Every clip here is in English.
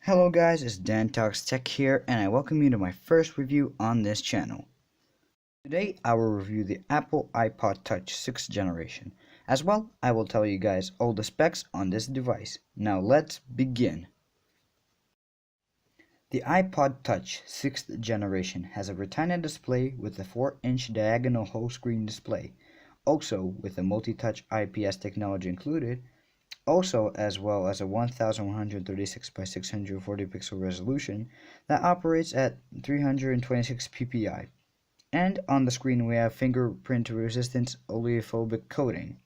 Hello guys, it's Dan Talks Tech here, and I welcome you to my first review on this channel. Today I will review the Apple iPod Touch 6th generation. As well, I will tell you guys all the specs on this device. Now let's begin. The iPod Touch 6th generation has a Retina display with a 4-inch diagonal whole screen display, also with a multi-touch IPS technology included, also as well as a 1136 by 640 pixel resolution that operates at 326 ppi. And on the screen we have fingerprint resistant oleophobic coating.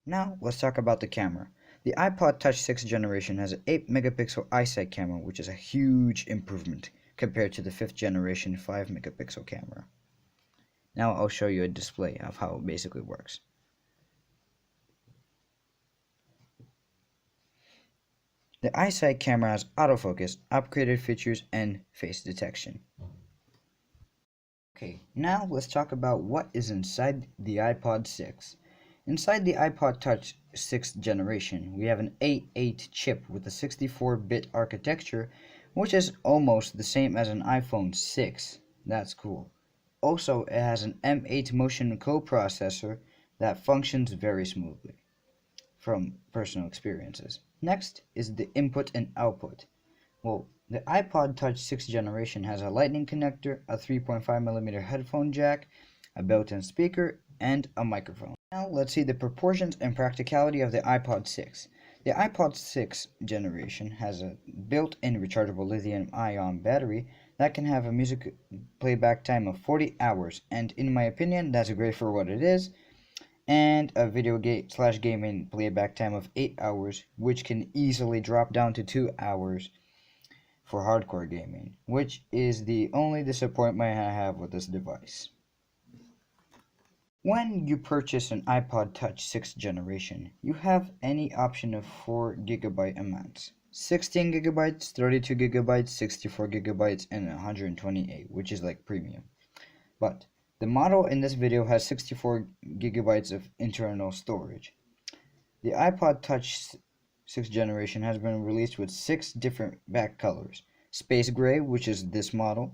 Now let's talk about the camera. The iPod Touch 6th generation has an 8 megapixel iSight camera, which is a huge improvement compared to the 5th generation 5 megapixel camera. Now I'll show you a display of how it basically works. The iSight camera has autofocus, upgraded features, and face detection. Okay, now let's talk about what is inside the iPod 6. Inside the iPod Touch 6th generation, we have an A8 chip with a 64-bit architecture, which is almost the same as an iPhone 6. That's cool. Also, it has an M8 motion coprocessor that functions very smoothly from personal experiences. Next is the input and output. Well, the iPod Touch 6th generation has a lightning connector, a 3.5mm headphone jack, a built-in speaker, and a microphone. Now let's see the proportions and practicality of the iPod 6. The iPod 6th generation has a built-in rechargeable lithium-ion battery that can have a music playback time of 40 hours, and in my opinion that's great for what it is, and a video gaming playback time of 8 hours, which can easily drop down to 2 hours for hardcore gaming, which is the only disappointment I have with this device. When you purchase an iPod Touch 6th generation, you have any option of 4GB amounts: 16GB, 32GB, 64GB, and 128, which is like premium. But the model in this video has 64GB of internal storage. The iPod Touch 6th generation has been released with 6 different back colors: space gray, which is this model,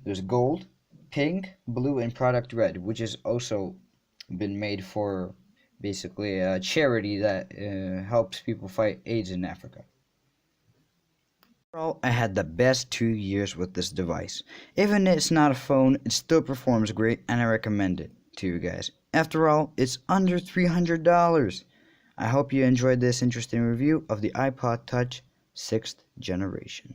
there's gold, pink, blue, and product red, which has also been made for basically a charity that helps people fight AIDS in Africa. Overall, I had the best 2 years with this device. Even if it's not a phone, it still performs great, and I recommend it to you guys. After all, it's under $300. I hope you enjoyed this interesting review of the iPod Touch 6th generation.